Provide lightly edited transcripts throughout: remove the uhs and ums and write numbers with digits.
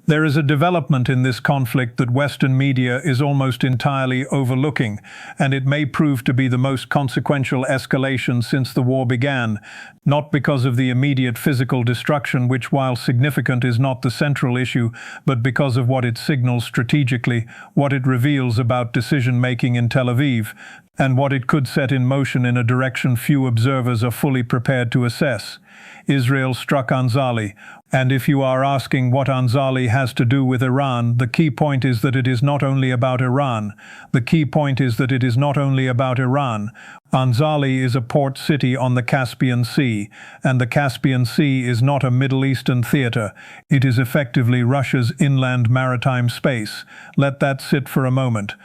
There is a development in this conflict that Western media is almost entirely overlooking, and it may prove to be the most consequential escalation since the war began, not because of the immediate physical destruction, which, while significant, is not the central issue, but because of what it signals strategically, what it reveals about decision-making in Tel Aviv, and what it could set in motion in a direction few observers are fully prepared to assess. Israel struck Anzali, and if you are asking what Anzali has to do with Iran, the key point is that it is not only about Iran. The key point is that it is not only about Iran. Anzali is a port city on the Caspian Sea, and the Caspian Sea is not a Middle Eastern theater. It is effectively Russia's inland maritime space. Let that sit for a moment.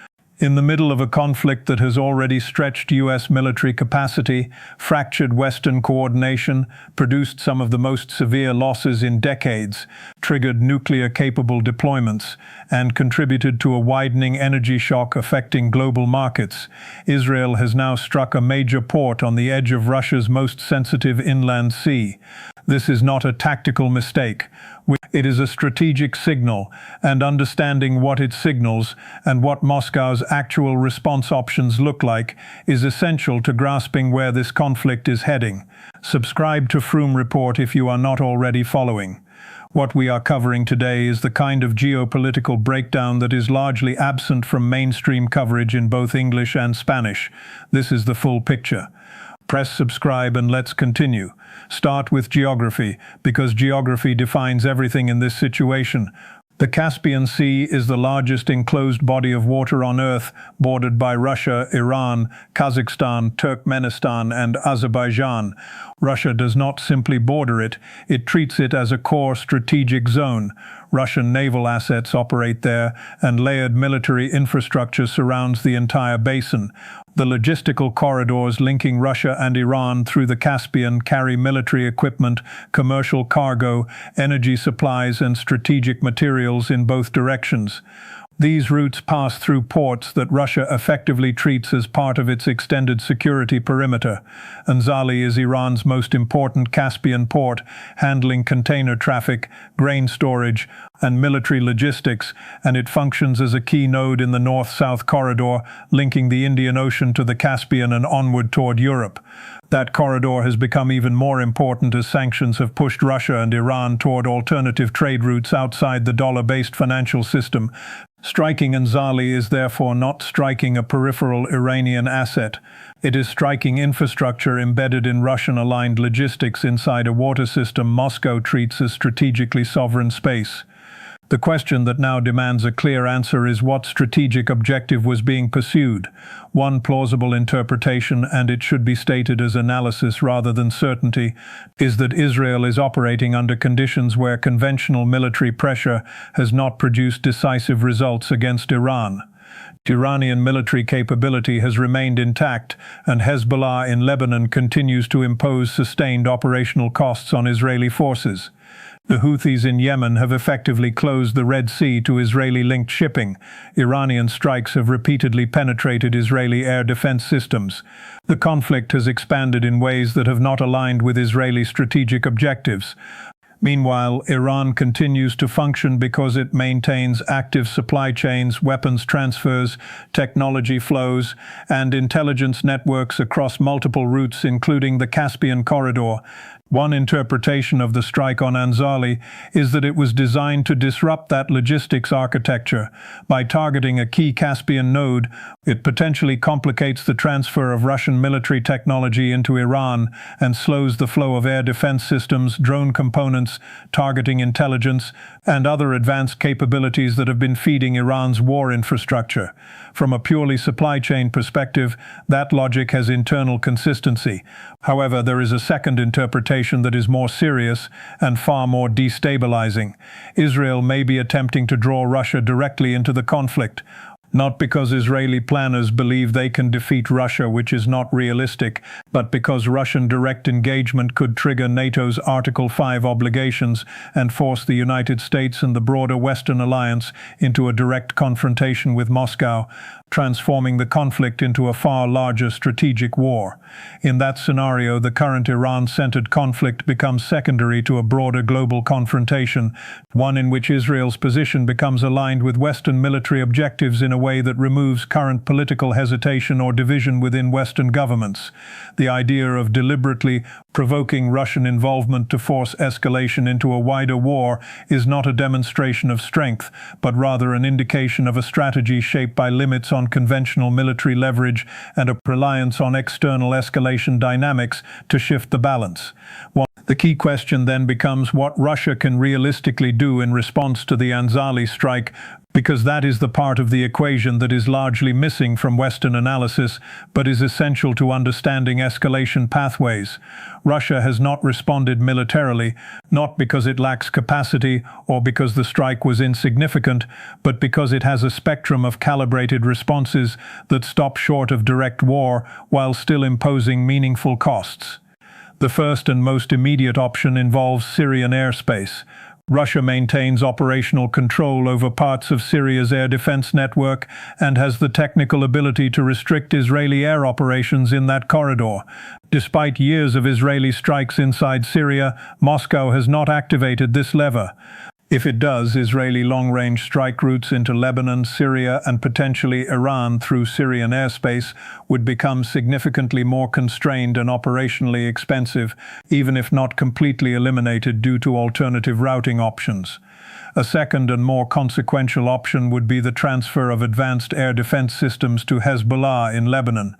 In the middle of a conflict that has already stretched U.S. military capacity, fractured Western coordination, produced some of the most severe losses in decades, triggered nuclear-capable deployments, and contributed to a widening energy shock affecting global markets, Israel has now struck a major port on the edge of Russia's most sensitive inland sea. This is not a tactical mistake. It is a strategic signal, and understanding what it signals and what Moscow's actual response options look like is essential to grasping where this conflict is heading. Subscribe to Froome Report if you are not already following. What we are covering today is the kind of geopolitical breakdown that is largely absent from mainstream coverage in both English and Spanish. This is the full picture. Press subscribe and let's continue. Start with geography, because geography defines everything in this situation. The Caspian Sea is the largest enclosed body of water on Earth, bordered by Russia, Iran, Kazakhstan, Turkmenistan, and Azerbaijan. Russia does not simply border it, it treats it as a core strategic zone. Russian naval assets operate there, and layered military infrastructure surrounds the entire basin. The logistical corridors linking Russia and Iran through the Caspian carry military equipment, commercial cargo, energy supplies, and strategic materials in both directions. These routes pass through ports that Russia effectively treats as part of its extended security perimeter. Anzali is Iran's most important Caspian port, handling container traffic, grain storage, and military logistics, and it functions as a key node in the north-south corridor linking the Indian Ocean to the Caspian and onward toward Europe. That corridor has become even more important as sanctions have pushed Russia and Iran toward alternative trade routes outside the dollar-based financial system. Striking Anzali is therefore not striking a peripheral Iranian asset. It is striking infrastructure embedded in Russian-aligned logistics inside a water system Moscow treats as strategically sovereign space. The question that now demands a clear answer is what strategic objective was being pursued. One plausible interpretation, and it should be stated as analysis rather than certainty, is that Israel is operating under conditions where conventional military pressure has not produced decisive results against Iran. Iranian military capability has remained intact, and Hezbollah in Lebanon continues to impose sustained operational costs on Israeli forces. The Houthis in Yemen have effectively closed the Red Sea to Israeli-linked shipping. Iranian strikes have repeatedly penetrated Israeli air defense systems. The conflict has expanded in ways that have not aligned with Israeli strategic objectives. Meanwhile, Iran continues to function because it maintains active supply chains, weapons transfers, technology flows, and intelligence networks across multiple routes, including the Caspian corridor. One interpretation of the strike on Anzali is that it was designed to disrupt that logistics architecture. By targeting a key Caspian node, it potentially complicates the transfer of Russian military technology into Iran and slows the flow of air defense systems, drone components, targeting intelligence, and other advanced capabilities that have been feeding Iran's war infrastructure. From a purely supply chain perspective, that logic has internal consistency. However, there is a second interpretation that is more serious and far more destabilizing. Israel may be attempting to draw Russia directly into the conflict, not because Israeli planners believe they can defeat Russia, which is not realistic, but because Russian direct engagement could trigger NATO's Article 5 obligations and force the United States and the broader Western alliance into a direct confrontation with Moscow. transforming the conflict into a far larger strategic war. In that scenario, the current Iran-centered conflict becomes secondary to a broader global confrontation, one in which Israel's position becomes aligned with Western military objectives in a way that removes current political hesitation or division within Western governments. The idea of deliberately provoking Russian involvement to force escalation into a wider war is not a demonstration of strength, but rather an indication of a strategy shaped by limits on conventional military leverage and a reliance on external escalation dynamics to shift the balance. The key question then becomes what Russia can realistically do in response to the Anzali strike, because that is the part of the equation that is largely missing from Western analysis, but is essential to understanding escalation pathways. Russia has not responded militarily, not because it lacks capacity or because the strike was insignificant, but because it has a spectrum of calibrated responses that stop short of direct war while still imposing meaningful costs. The first and most immediate option involves Syrian airspace. Russia maintains operational control over parts of Syria's air defense network and has the technical ability to restrict Israeli air operations in that corridor. Despite years of Israeli strikes inside Syria, Moscow has not activated this lever. If it does, Israeli long-range strike routes into Lebanon, Syria, and potentially Iran through Syrian airspace would become significantly more constrained and operationally expensive, even if not completely eliminated due to alternative routing options. A second and more consequential option would be the transfer of advanced air defense systems to Hezbollah in Lebanon.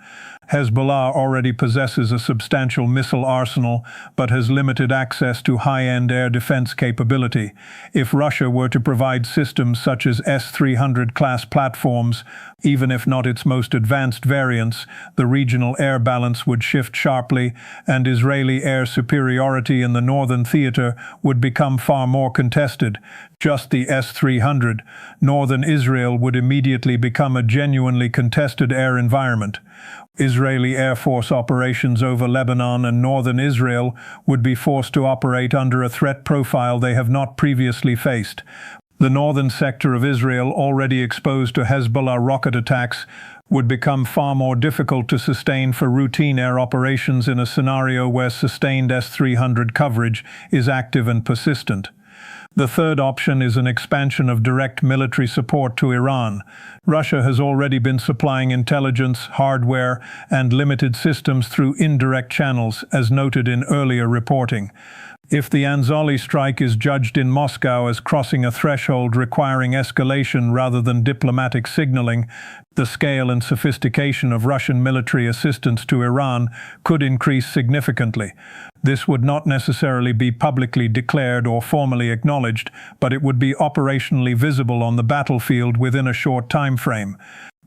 Hezbollah already possesses a substantial missile arsenal, but has limited access to high-end air defense capability. If Russia were to provide systems such as S-300 class platforms, even if not its most advanced variants, the regional air balance would shift sharply, and Israeli air superiority in the northern theater would become far more contested. Just the S-300, northern Israel would immediately become a genuinely contested air environment. Israeli Air Force operations over Lebanon and northern Israel would be forced to operate under a threat profile they have not previously faced. The northern sector of Israel, already exposed to Hezbollah rocket attacks, would become far more difficult to sustain for routine air operations in a scenario where sustained S-300 coverage is active and persistent. The third option is an expansion of direct military support to Iran. Russia has already been supplying intelligence, hardware, and limited systems through indirect channels, as noted in earlier reporting. If the Anzali strike is judged in Moscow as crossing a threshold requiring escalation rather than diplomatic signaling, the scale and sophistication of Russian military assistance to Iran could increase significantly. This would not necessarily be publicly declared or formally acknowledged, but it would be operationally visible on the battlefield within a short time frame.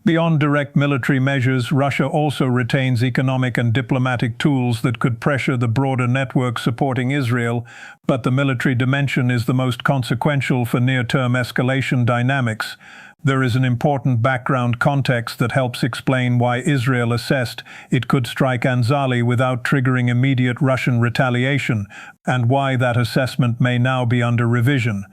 Beyond direct military measures, Russia also retains economic and diplomatic tools that could pressure the broader network supporting Israel, but the military dimension is the most consequential for near-term escalation dynamics. There is an important background context that helps explain why Israel assessed it could strike Anzali without triggering immediate Russian retaliation, and why that assessment may now be under revision.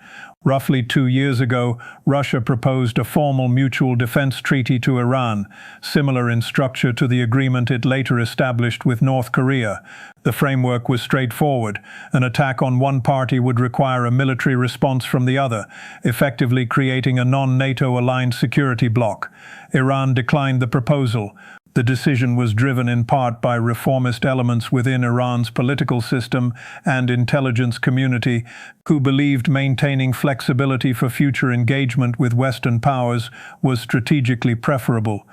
Roughly 2 years ago, Russia proposed a formal mutual defense treaty to Iran, similar in structure to the agreement it later established with North Korea. The framework was straightforward. An attack on one party would require a military response from the other, effectively creating a non-NATO-aligned security bloc. Iran declined the proposal. The decision was driven in part by reformist elements within Iran's political system and intelligence community, who believed maintaining flexibility for future engagement with Western powers was strategically preferable.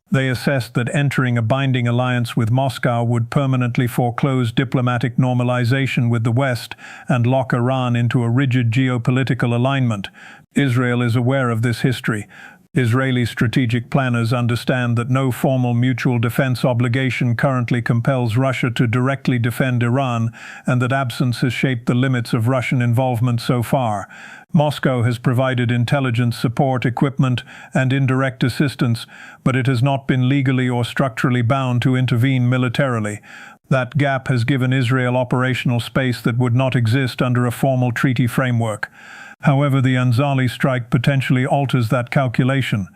They assessed that entering a binding alliance with Moscow would permanently foreclose diplomatic normalization with the West and lock Iran into a rigid geopolitical alignment. Israel is aware of this history. Israeli strategic planners understand that no formal mutual defense obligation currently compels Russia to directly defend Iran, and that absence has shaped the limits of Russian involvement so far. Moscow has provided intelligence support, equipment, and indirect assistance, but it has not been legally or structurally bound to intervene militarily. That gap has given Israel operational space that would not exist under a formal treaty framework. However, the Anzali strike potentially alters that calculation.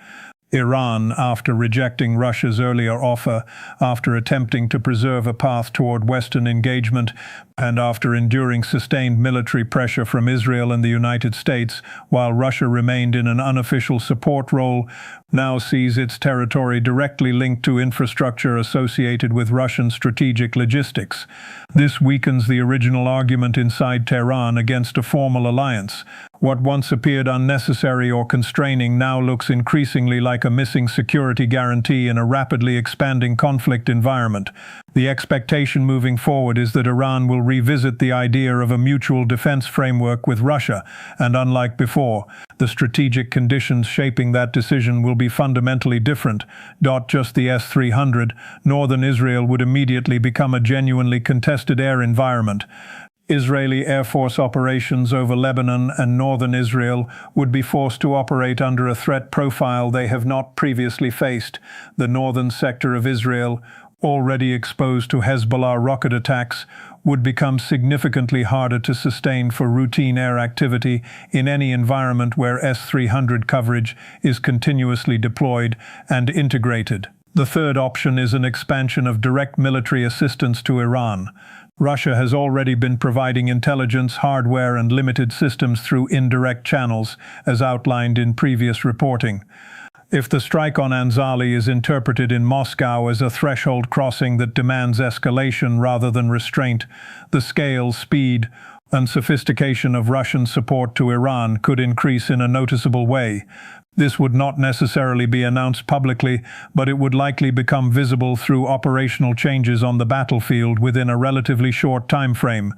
Iran, after rejecting Russia's earlier offer, after attempting to preserve a path toward Western engagement, and after enduring sustained military pressure from Israel and the United States, while Russia remained in an unofficial support role, now sees its territory directly linked to infrastructure associated with Russian strategic logistics. This weakens the original argument inside Tehran against a formal alliance. What once appeared unnecessary or constraining now looks increasingly like a missing security guarantee in a rapidly expanding conflict environment. The expectation moving forward is that Iran will revisit the idea of a mutual defense framework with Russia, and unlike before, the strategic conditions shaping that decision will be fundamentally different. Not just the S-300, northern Israel would immediately become a genuinely contested air environment. Israeli Air Force operations over Lebanon and northern Israel would be forced to operate under a threat profile they have not previously faced. The northern sector of Israel, already exposed to Hezbollah rocket attacks, would become significantly harder to sustain for routine air activity in any environment where S-300 coverage is continuously deployed and integrated. The third option is an expansion of direct military assistance to Iran. Russia has already been providing intelligence, hardware, and limited systems through indirect channels, as outlined in previous reporting. If the strike on Anzali is interpreted in Moscow as a threshold crossing that demands escalation rather than restraint, the scale, speed, and sophistication of Russian support to Iran could increase in a noticeable way. This would not necessarily be announced publicly, but it would likely become visible through operational changes on the battlefield within a relatively short time frame.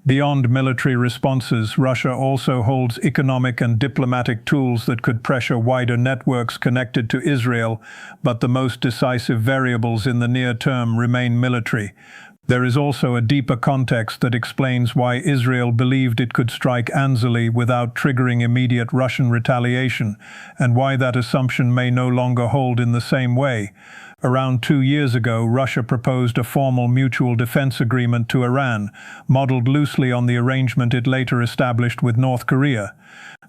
Beyond military responses, Russia also holds economic and diplomatic tools that could pressure wider networks connected to Israel, but the most decisive variables in the near term remain military. There is also a deeper context that explains why Israel believed it could strike Anzali without triggering immediate Russian retaliation, and why that assumption may no longer hold in the same way. Around 2 years ago, Russia proposed a formal mutual defense agreement to Iran, modeled loosely on the arrangement it later established with North Korea.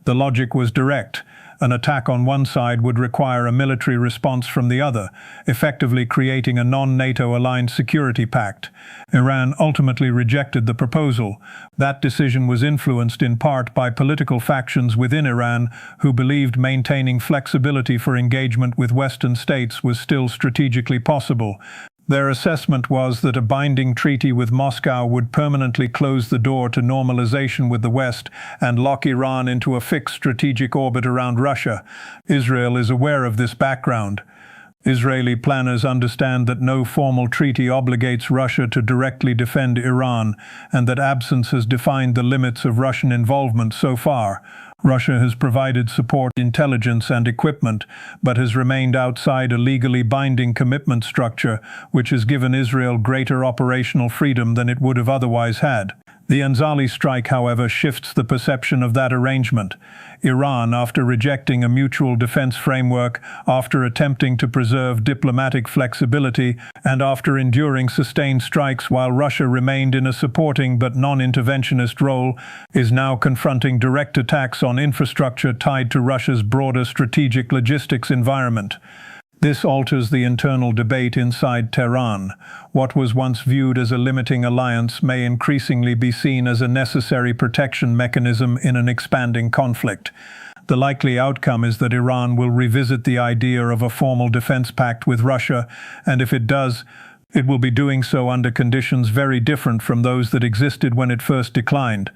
The logic was direct. An attack on one side would require a military response from the other, effectively creating a non-NATO-aligned security pact. Iran ultimately rejected the proposal. That decision was influenced in part by political factions within Iran who believed maintaining flexibility for engagement with Western states was still strategically possible. Their assessment was that a binding treaty with Moscow would permanently close the door to normalization with the West and lock Iran into a fixed strategic orbit around Russia. Israel is aware of this background. Israeli planners understand that no formal treaty obligates Russia to directly defend Iran, and that absence has defined the limits of Russian involvement so far. Russia has provided support, intelligence, and equipment, but has remained outside a legally binding commitment structure, which has given Israel greater operational freedom than it would have otherwise had. The Anzali strike, however, shifts the perception of that arrangement. Iran, after rejecting a mutual defense framework, after attempting to preserve diplomatic flexibility, and after enduring sustained strikes while Russia remained in a supporting but non-interventionist role, is now confronting direct attacks on infrastructure tied to Russia's broader strategic logistics environment. This alters the internal debate inside Tehran. What was once viewed as a limiting alliance may increasingly be seen as a necessary protection mechanism in an expanding conflict. The likely outcome is that Iran will revisit the idea of a formal defense pact with Russia, and if it does, it will be doing so under conditions very different from those that existed when it first declined.